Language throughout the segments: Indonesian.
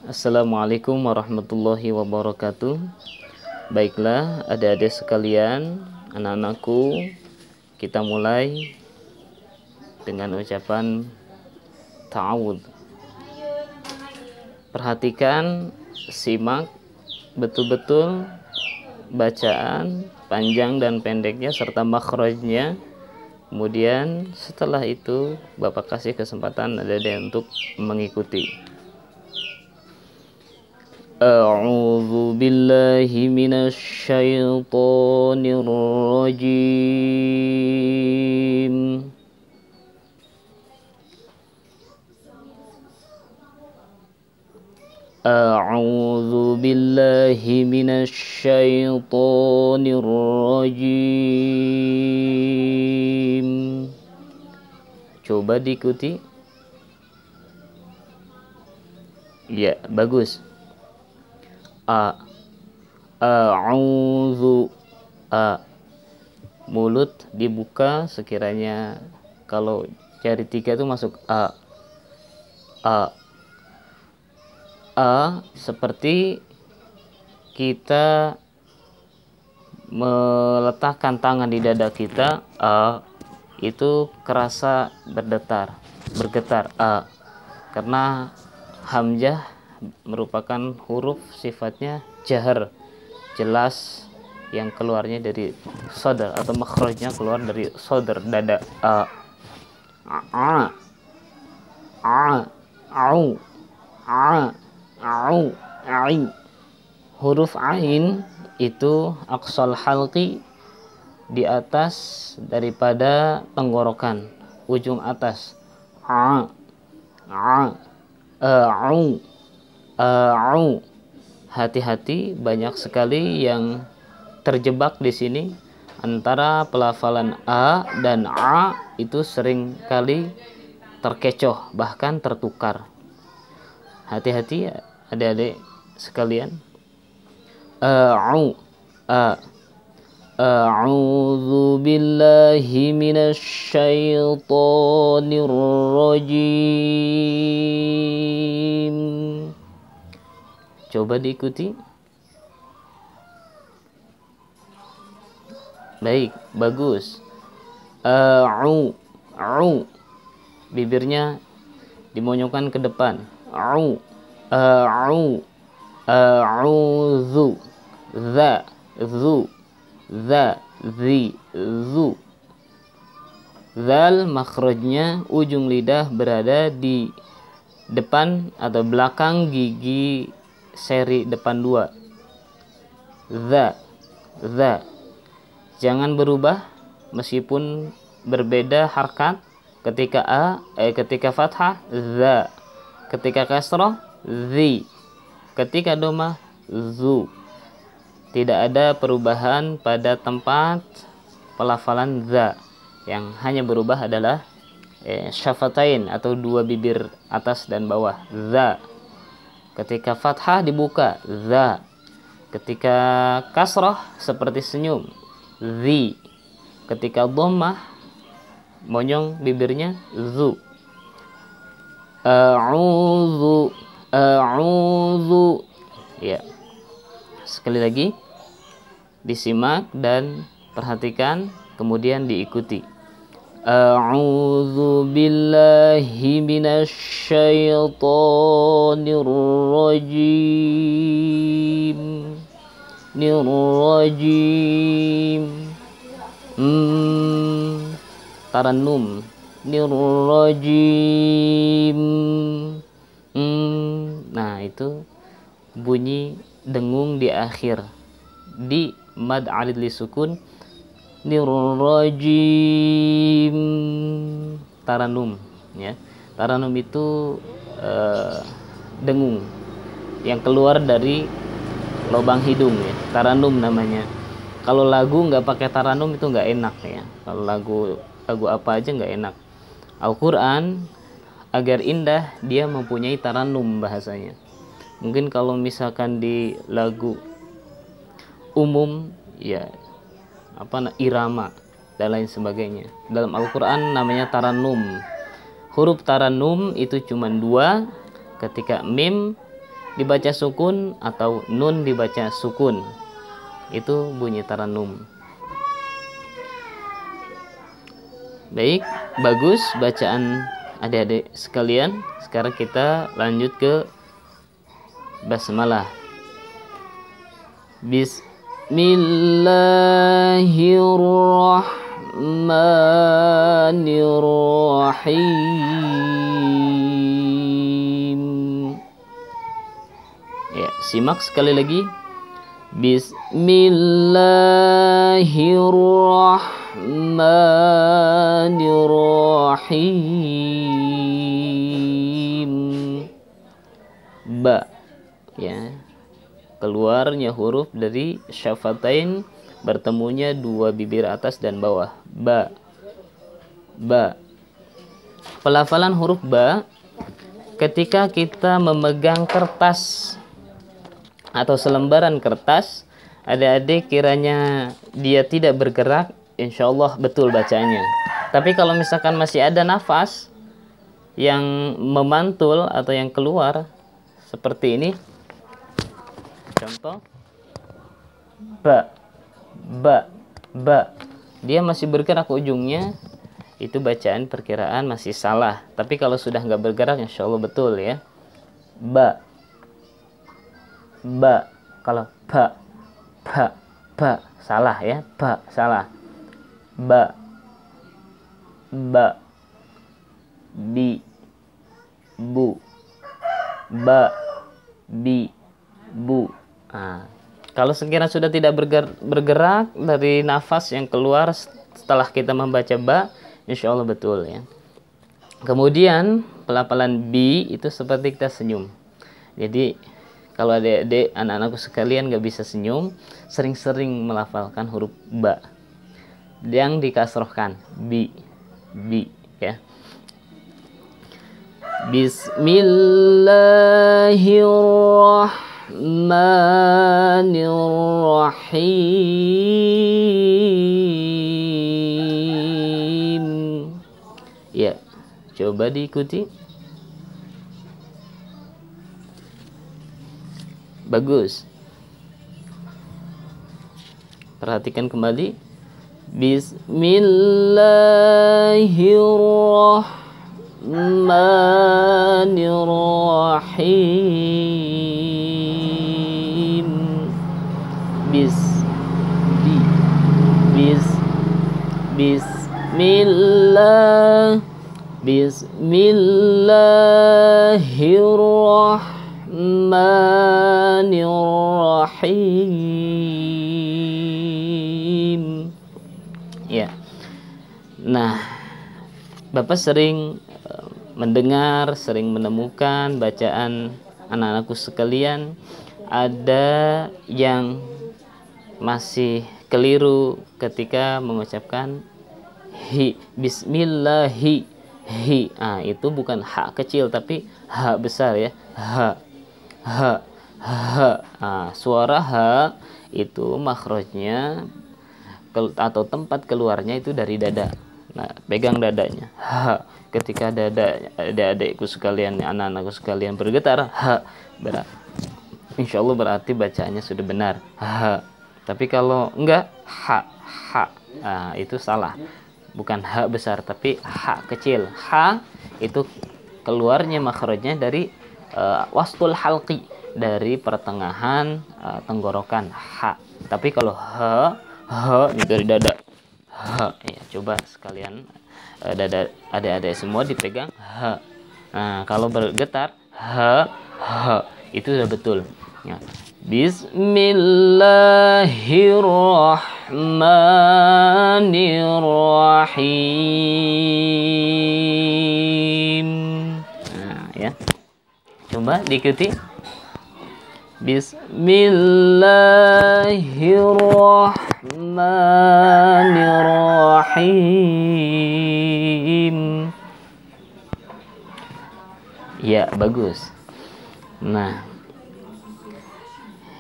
Assalamualaikum warahmatullahi wabarakatuh. Baiklah adik-adik sekalian, anak-anakku, kita mulai dengan ucapan ta'awudz. Perhatikan, simak betul-betul bacaan panjang dan pendeknya serta makhrajnya. Kemudian setelah itu Bapak kasih kesempatan adik-adik untuk mengikuti. A'udzu billahi minasyaitonir rajim. A'udzu billahi minasyaitonir rajim. Coba diikuti. Ya, bagus. A'udzu. Mulut dibuka sekiranya kalau jari 3 itu masuk seperti kita meletakkan tangan di dada kita. Itu kerasa bergetar karena hamzah merupakan huruf sifatnya jahar, jelas, yang keluarnya dari sadar atau makhrajnya keluar dari sadar, dada. Huruf ain itu aqsal halqi, di atas daripada tenggorokan, ujung atas. Hati-hati, banyak sekali yang terjebak di sini antara pelafalan a dan a, itu sering kali terkecoh, bahkan tertukar. Hati-hati ya adik-adik sekalian. A'udzu billahi minasyaitonir rajim. Coba diikuti. Baik, bagus. Bibirnya dimonyokkan ke depan. A'udzu. Zu. Zal makhrajnya ujung lidah berada di depan atau belakang gigi seri depan 2. Za. Jangan berubah meskipun berbeda harkat. Ketika ketika fathah za, ketika kasrah zi, ketika dhammah zu. Tidak ada perubahan pada tempat pelafalan za. Yang hanya berubah adalah syafatain atau 2 bibir atas dan bawah. Za. Ketika fathah dibuka za. Ketika kasrah seperti senyum zi. Ketika dhammah monyong bibirnya zu. A'udzu. Ya. Sekali lagi disimak dan perhatikan, kemudian diikuti. A'udzu billahi minasyaitonir rajim. Tarannum. Nirrajim. Nah, itu bunyi dengung di akhir, di mad alid li sukun. Nirrajim. Tarannum, ya. Tarannum itu dengung yang keluar dari lubang hidung, ya. Tarannum namanya. Kalau lagu nggak pakai tarannum itu nggak enak, ya. Kalau lagu apa aja nggak enak. Al-Quran agar indah dia mempunyai tarannum bahasanya. Mungkin kalau misalkan di lagu umum, ya irama dan lain sebagainya. Dalam Al-Quran namanya tarannum. Huruf tarannum itu cuma 2, ketika mim dibaca sukun atau nun dibaca sukun. Itu bunyi taranum. Baik, bagus bacaan adik-adik sekalian. Sekarang kita lanjut ke basmalah. Bismillahirrahmanirrahim. Ya, simak sekali lagi. Bismillahirrahmanirrahim. Ba, ya, keluarnya huruf dari syafatain, bertemunya dua bibir atas dan bawah. Ba, ba. Pelafalan huruf ba ketika kita memegang kertas atau selembaran kertas, adik-adik kiranya dia tidak bergerak, insya Allah betul bacanya. Tapi kalau misalkan masih ada nafas yang memantul atau yang keluar seperti ini, contoh ba, ba, ba, dia masih bergerak ujungnya, itu bacaan perkiraan masih salah. Tapi kalau sudah nggak bergerak, insya Allah betul ya. Ba, ba. Kalau ba, ba, ba, salah ya. Ba, salah. Ba, ba, bi, bu, ba, bi, bu. Nah, kalau sekiranya sudah tidak bergerak dari nafas yang keluar setelah kita membaca ba, insya Allah betul ya. Kemudian pelafalan bi itu seperti kita senyum. Jadi kalau adik-adik, anak-anakku sekalian nggak bisa senyum, sering-sering melafalkan huruf ba yang dikasrohkan, bi, bi ya. Bismillahirrahmanirrahim. Ya, coba diikuti. Bagus. Perhatikan kembali. Bismillahirrahmanirrahim. Bismillahirrahmanirrahim. Ya. Nah, Bapak sering mendengar, sering menemukan bacaan anak-anakku sekalian, ada yang masih keliru ketika mengucapkan hi, bismillahi, hi. Ah, itu bukan ha kecil tapi ha besar ya. Ha, ha, ha. Ah, suara ha itu makhrajnya atau tempat keluarnya itu dari dada. Nah, pegang dadanya. Ha. Ketika dada adik-adikku sekalian, anak-anakku sekalian bergetar, ha, insya Allah berarti bacaannya sudah benar. Ha. Tapi kalau enggak, ha, ha. Nah, itu salah. Bukan ha besar tapi ha kecil. Ha itu keluarnya makhrajnya dari wastul halqi, dari pertengahan tenggorokan, ha. Tapi kalau ha ini dari dada. Ha, ya, coba sekalian dada adik-adik semua dipegang ha. Nah, kalau bergetar ha, itu sudah betul. Ya. Bismillahirrahmanirrahim. Nah, ya. Coba diikuti. Bismillahirrahmanirrahim. Ya, bagus. Nah,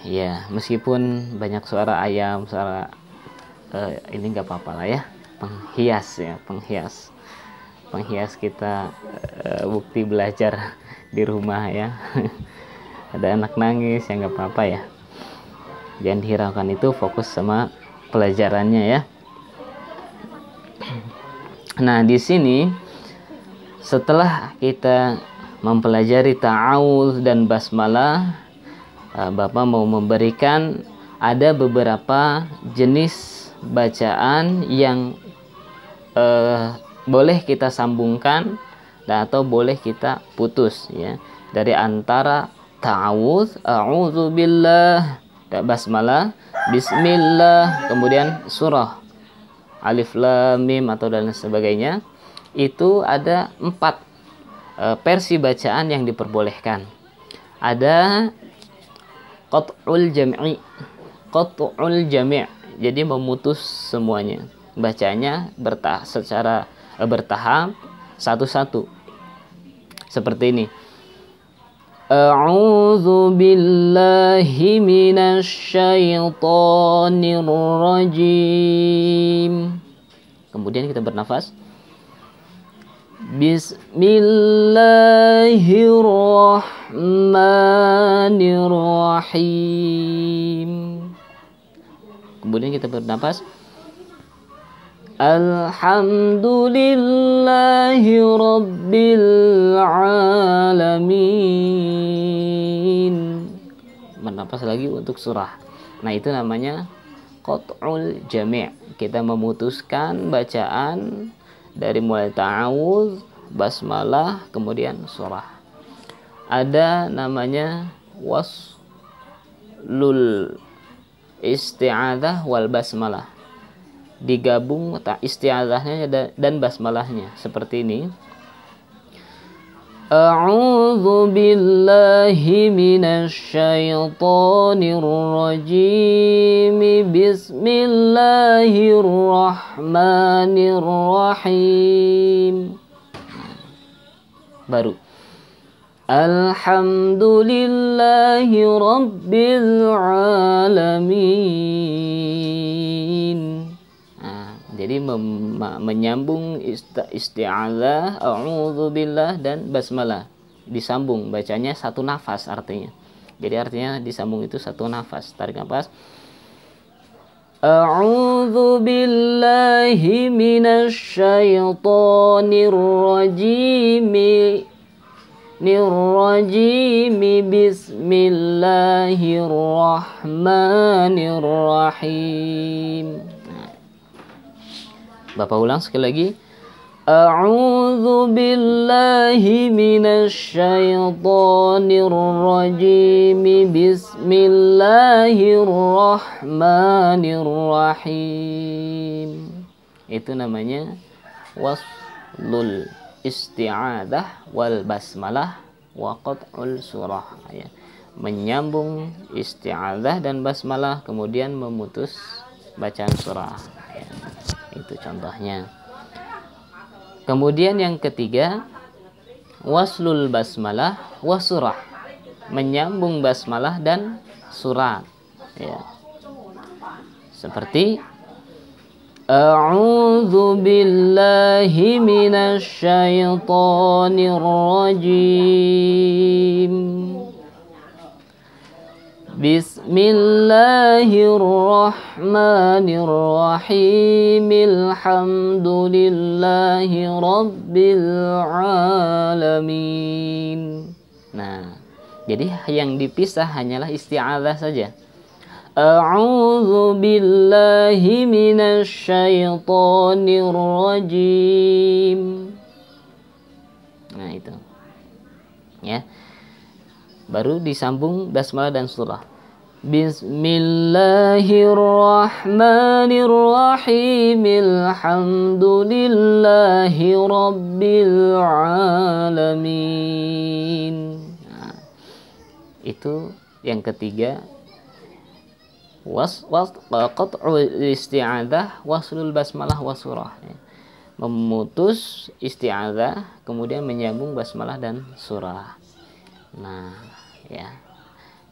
ya, meskipun banyak suara ayam, suara ini nggak apa-apa lah ya. Penghias ya, penghias kita bukti belajar di rumah ya. ada anak nangis ya nggak apa-apa ya, jangan dihiraukan, itu fokus sama pelajarannya ya. Nah, di sini setelah kita mempelajari ta'awudz dan basmalah, Bapak mau memberikan ada beberapa jenis bacaan yang boleh kita sambungkan dan atau boleh kita putus ya. Dari antara ta'awudz, a'udzubillah, basmalah, bismillah, kemudian surah alif lam mim atau dan sebagainya, itu ada 4 versi bacaan yang diperbolehkan. Ada qat'ul jam'i, qat'ul jami', jadi memutus semuanya, bacanya secara bertahap satu-satu, seperti ini. A'udzu billahi minasy syaithanir rajim. Kemudian kita bernafas. Bismillahirrahmanirrahim. Kemudian kita bernafas. Alhamdulillahi rabbil alamin. Bernafas lagi untuk surah. Nah, itu namanya qat'ul jami'. Kita memutuskan bacaan dari mulai ta'awudz, basmalah, kemudian surah. Ada namanya waslul isti'adzah wal basmalah. Digabung isti'adzahnya dan basmalahnya seperti ini. A'udzu billahi minasy syaithanir rajim. Bismillahirrahmanirrahim. Baru alhamdulillahi rabbil alamin. Jadi menyambung isti'adzah, a'udzubillah dan basmalah disambung, bacanya satu nafas artinya. Jadi artinya disambung itu satu nafas. Tarik nafas. A'udzu billahi minasy syaithanir rajim. Bismillahirrahmanirrahim. Bapak ulang sekali lagi. A'udzu billahi minasy syaithanir rajim. Bismillahirrahmanirrahim. Itu namanya waslul isti'adzah wal basmalah wa qat'ul surah ya. Menyambung isti'adzah dan basmalah, kemudian memutus bacaan surah ya. Itu contohnya. Kemudian yang ketiga, waslul basmalah wa surah, menyambung basmalah dan surat ya. Seperti a'udzu billahi minasy syaithanir rajim. Bismillahirrahmanirrahim. Alhamdulillahi rabbil alamin. Nah, jadi yang dipisah hanyalah isti'adzah saja. A'udzu billahi minasy syaithanir rajim. Nah, itu. Ya. Baru disambung basmalah dan surah. Bismillahirrahmanirrahim. Alhamdulillahi rabbil alamin. Nah, itu yang ketiga. Qat'ul isti'adzah, waslul basmalah wa surah. Memutus isti'adzah, kemudian menyambung basmalah dan surah. Nah, ya.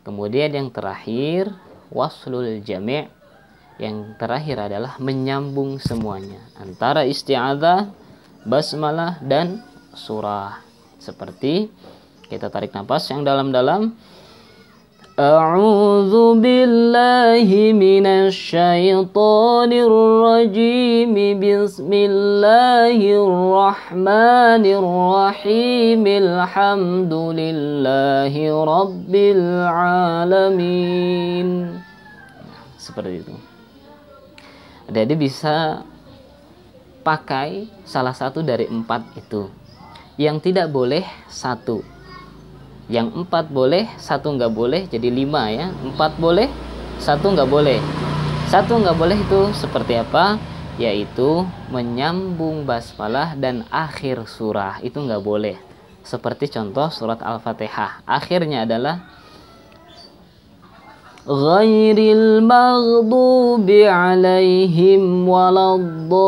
Kemudian yang terakhir waslul jami'. Yang terakhir adalah menyambung semuanya antara isti'adzah, basmalah dan surah. Seperti kita tarik nafas yang dalam-dalam. A'udzu billahi minasy syaithanir rajim. Bismillahirrahmanirrahim. Alhamdulillahi rabbil alamin. Seperti itu. Jadi bisa pakai salah satu dari 4 itu. Yang tidak boleh 1. Yang 4 boleh, 1 nggak boleh, jadi 5 ya. 4 boleh, 1 nggak boleh. 1 nggak boleh itu seperti apa? Yaitu menyambung basmalah dan akhir surah. Itu nggak boleh. Seperti contoh surat Al-Fatihah. Akhirnya adalah ghairil maghdubi alaihim waladdallin.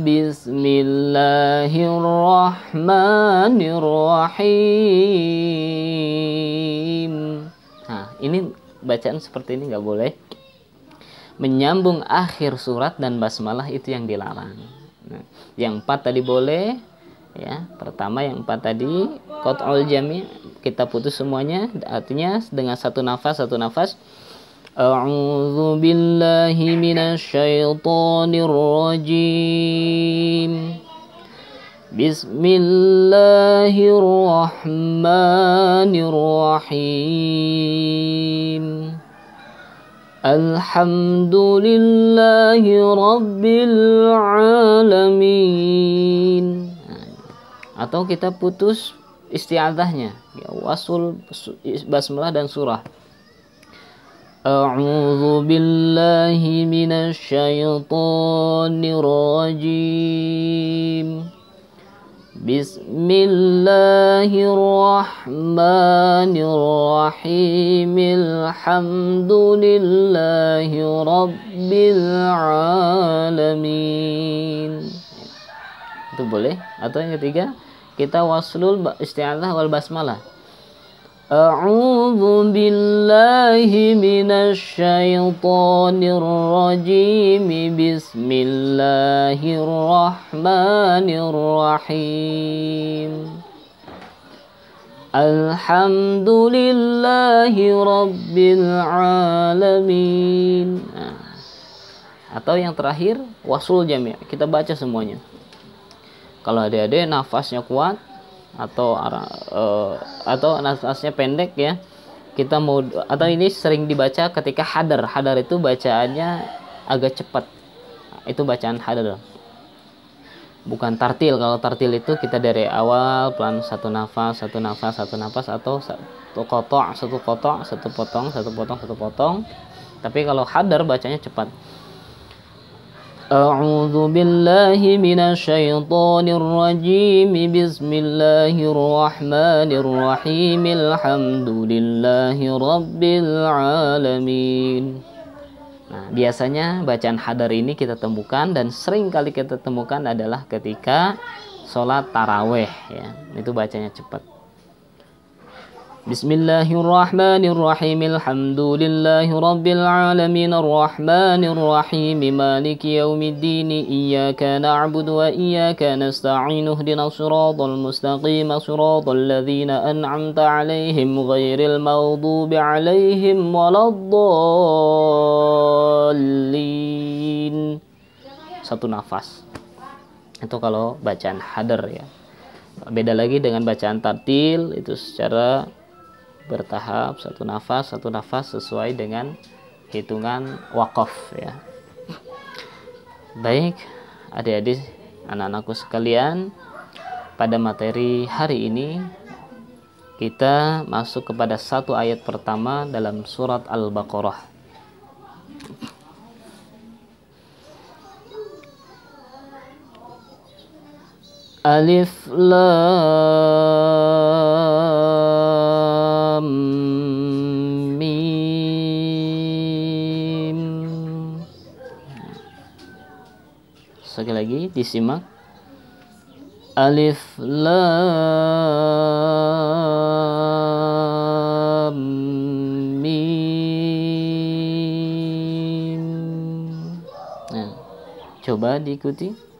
Bismillahirrahmanirrahim. Nah, ini bacaan seperti ini nggak boleh. Menyambung akhir surat dan basmalah itu yang dilarang. Nah, yang 4 tadi boleh. Ya, pertama yang 4 tadi qat'ul jami', kita putus semuanya, artinya dengan satu nafas. A'udzu billahi minasy syaithanir rajim. Bismillahirrahmanirrahim. Alhamdulillahi rabbil alamin. Atau kita putus isti'adzahnya, ya, wasul basmalah dan surah. A'udzu billahi minasy syaithanir rajim. Bismillahirrahmanirrahim. Alhamdulillahi rabbil alamin. Itu boleh. Atau yang ketiga, kita waslul isti'adzah wal basmalah. A'udzu billahi minasy syaithanir rajim. Bismillahirrahmanirrahim. Alhamdulillahi rabbil alamin. Nah, atau yang terakhir wasul jami', kita baca semuanya. Kalau adik-adik nafasnya kuat atau nafasnya pendek ya, kita mau, atau ini sering dibaca ketika hadar. Hadar itu bacaannya agak cepat. Itu bacaan hadar. Bukan tartil. Kalau tartil itu kita dari awal pelan, satu nafas, atau satu kotok, satu potong. Tapi kalau hadar bacanya cepat. A'udzu billahi minasy syaithanir rajim. Bismillahirrahmanirrahim. Alhamdulillahi rabbil alamin. Nah, biasanya bacaan hadar ini kita temukan dan sering kali kita temukan adalah ketika sholat taraweh ya. Itu bacanya cepat. Bismillahirrahmanirrahim. Alhamdulillahi rabbil alamin. Arrahmanirrahim. Maliki yaumiddin. Iyyaka na'budu wa iyyaka nasta'in. Ihdinas siratal mustaqim. Siratal ladzina an'amta 'alaihim ghairil maghdubi 'alaihim waladdallin. Satu nafas. Itu kalau bacaan hadar ya. Beda lagi dengan bacaan tartil, itu secara bertahap, satu nafas sesuai dengan hitungan wakaf ya. Baik adik-adik, anak-anakku sekalian, pada materi hari ini kita masuk kepada satu ayat pertama dalam surat Al-Baqarah. Alif Lam Mim. Sekali lagi disimak. Alif Lam Mim. Nah, coba diikuti.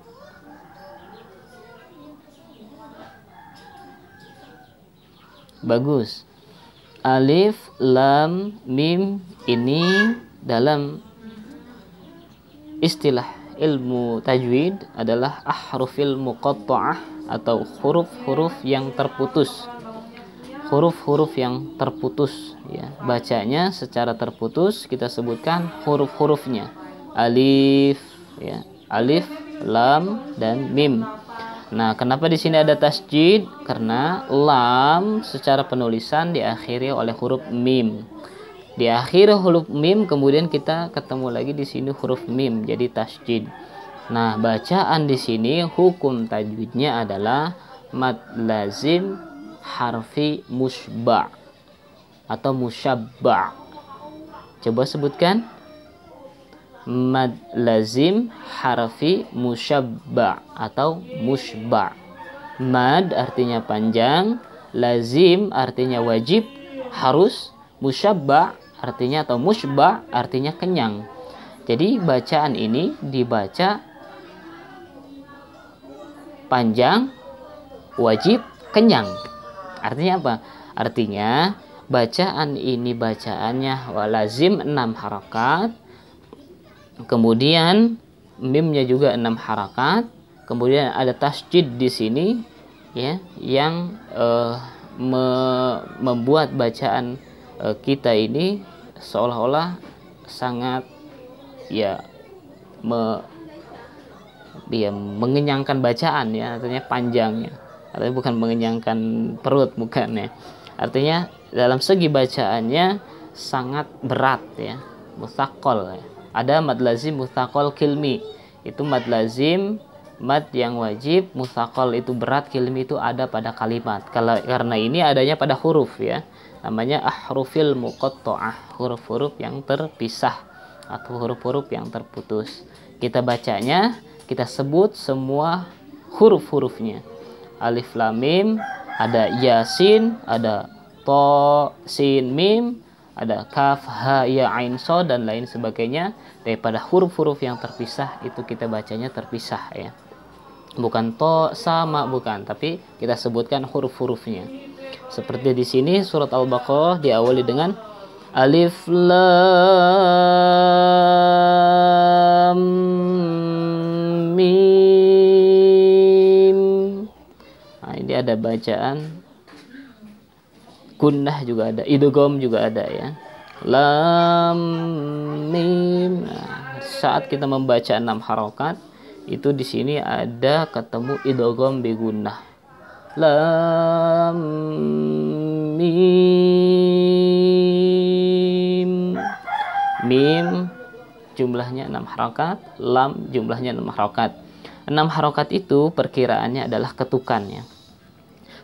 Bagus. Alif, lam, mim ini dalam istilah ilmu tajwid adalah ahrufil muqatta'ah atau huruf-huruf yang terputus. Huruf-huruf yang terputus ya. Bacanya secara terputus kita sebutkan huruf-hurufnya. Alif ya. Alif, lam dan mim. Nah, kenapa di sini ada tasjid? Karena lam secara penulisan diakhiri oleh huruf mim. Di akhir huruf mim kemudian kita ketemu lagi di sini huruf mim, jadi tasjid. Nah, bacaan di sini hukum tajwidnya adalah mad lazim harfi musba' atau musyabba'. Coba sebutkan. Mad lazim harfi musyabba' atau musba'. Mad artinya panjang, lazim artinya wajib, harus, musyabba' artinya atau musba' artinya kenyang. Jadi bacaan ini dibaca panjang, wajib, kenyang. Artinya apa? Artinya bacaan ini bacaannya lazim 6 harakat. Kemudian mimnya juga 6 harakat. Kemudian ada tasjid di sini ya, yang membuat bacaan kita ini seolah-olah sangat ya mengenyangkan bacaan ya, artinya panjangnya. Artinya bukan mengenyangkan perut, bukan ya. Artinya dalam segi bacaannya sangat berat ya, mutsaqal ya. Ada mad lazim mutsaqal kilmi. Itu mad lazim, mad yang wajib, mutsaqal itu berat, kilmi itu ada pada kalimat. Karena ini adanya pada huruf ya. Namanya ahrufil muqatta'ah, huruf-huruf yang terpisah atau huruf-huruf yang terputus. Kita bacanya, kita sebut semua huruf-hurufnya. Alif lam mim, ada yasin, ada to, sin, mim, ada kaf, ha, ya, ain, so dan lain sebagainya. Daripada huruf-huruf yang terpisah itu kita bacanya terpisah ya. Bukan to sama, bukan, tapi kita sebutkan huruf-hurufnya. Seperti di sini surat Al-Baqarah diawali dengan alif lam mim. Nah, ini ada bacaan gunnah juga ada, idgham juga ada ya. Lam mim. Nah, saat kita membaca 6 harokat itu di sini ada ketemu idgham bi gunnah. Lam mim. Mim jumlahnya 6 harokat, lam jumlahnya 6 harokat. 6 harokat itu perkiraannya adalah ketukannya.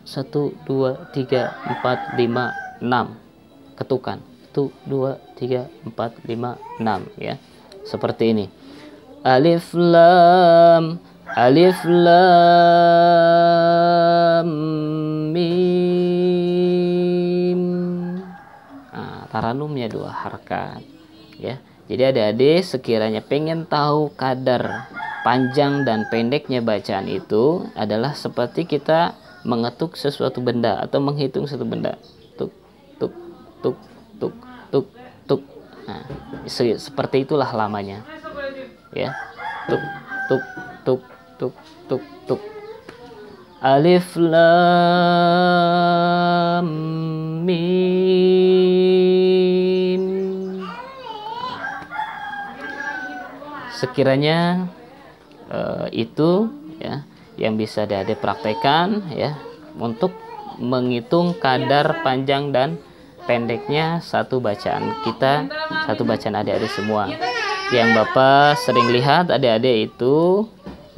1, 2, 3, 4, 5, 6 ketukan. 1, 2, 3, 4, 5, 6 ya. Seperti ini. Alif lam mim. Nah, taranumnya 2 harakat ya. Jadi adik-adik sekiranya pengen tahu kadar panjang dan pendeknya bacaan itu adalah seperti kita mengetuk sesuatu benda atau menghitung satu benda. Tuk tuk tuk tuk tuk tuk. Nah, seperti itulah lamanya. Ya. Tuk tuk tuk tuk tuk tuk. Alif lam mim. Sekiranya itu ya yang bisa Adik praktekkan ya untuk menghitung kadar panjang dan pendeknya satu bacaan kita, satu bacaan adik-adik semua. Yang Bapak sering lihat adik-adik itu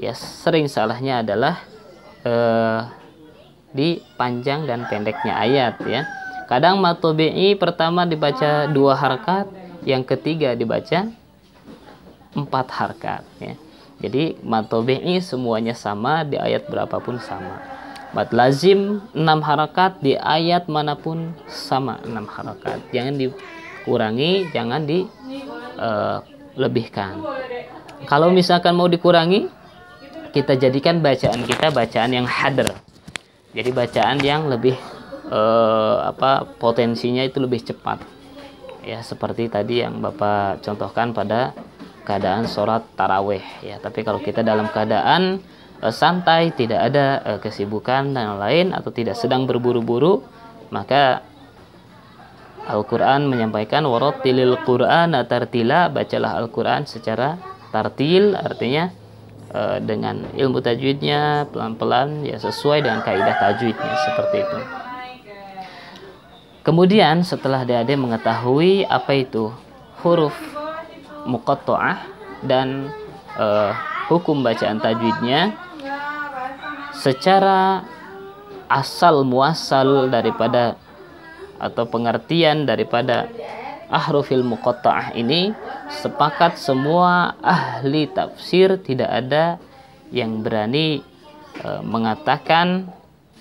ya sering salahnya adalah di panjang dan pendeknya ayat ya. Kadang mad tabi'i pertama dibaca 2 harakat, yang ketiga dibaca 4 harakat ya. Jadi mad tabi'i semuanya sama, di ayat berapapun sama. Mad lazim 6 harakat, di ayat manapun sama 6 harakat. Jangan dikurangi, jangan dilebihkan. Kalau misalkan mau dikurangi, kita jadikan bacaan kita bacaan yang hadr. Jadi bacaan yang lebih potensinya itu lebih cepat. Ya, seperti tadi yang Bapak contohkan pada keadaan sholat taraweh ya. Tapi kalau kita dalam keadaan santai, tidak ada kesibukan dan lain, atau tidak sedang berburu-buru, maka Al-Quran menyampaikan warattilil Qur'ana tartila, bacalah Al-Quran secara tartil, artinya dengan ilmu tajwidnya pelan-pelan ya, sesuai dengan kaidah tajwidnya, seperti itu. Kemudian setelah adik-adik mengetahui apa itu huruf muqatta'ah dan hukum bacaan tajwidnya, secara asal muasal daripada atau pengertian daripada ahrufil muqatta'ah ini, sepakat semua ahli tafsir, tidak ada yang berani mengatakan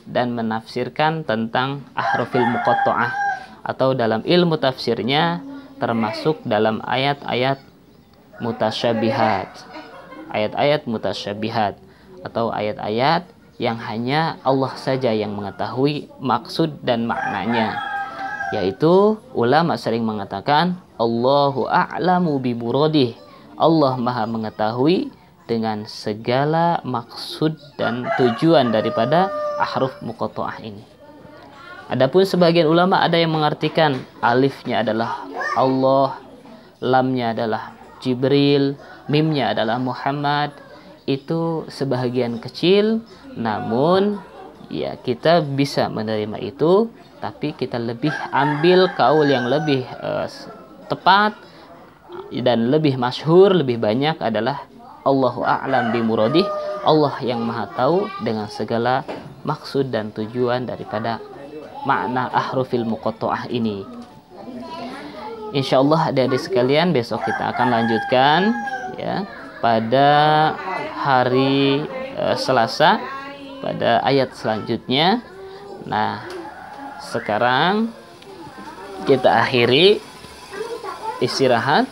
dan menafsirkan tentang ahrufil muqatta'ah, atau dalam ilmu tafsirnya termasuk dalam ayat-ayat mutasyabihat, ayat-ayat mutasyabihat, atau ayat-ayat yang hanya Allah saja yang mengetahui maksud dan maknanya. Yaitu ulama sering mengatakan Allahu a'lamu bi muradih, Allah Maha mengetahui dengan segala maksud dan tujuan daripada ahruf muqatta'ah ini. Adapun sebagian ulama ada yang mengartikan alifnya adalah Allah, lamnya adalah Jibril, mimnya adalah Muhammad. Itu sebahagian kecil, namun ya kita bisa menerima itu, tapi kita lebih ambil kaul yang lebih tepat dan lebih masyhur, lebih banyak adalah Allahu a'lam bi muradih, Allah yang maha tahu dengan segala maksud dan tujuan daripada makna ahrufil muqatta'ah ini. Insyaallah adik-adik sekalian, besok kita akan lanjutkan ya pada hari Selasa pada ayat selanjutnya. Nah, sekarang kita akhiri istirahat,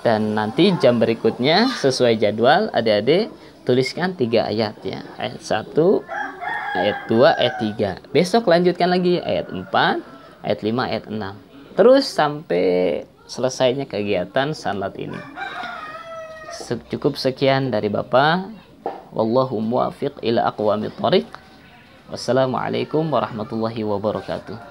dan nanti jam berikutnya sesuai jadwal adik-adik tuliskan 3 ayat ya. Ayat 1, ayat 2, ayat 3. Besok lanjutkan lagi ayat 4, ayat 5, ayat 6. Terus sampai selesainya kegiatan salat ini. Cukup sekian dari Bapak. Wallahu muwaffiq ila aqwamit thoriq. Wassalamualaikum warahmatullahi wabarakatuh.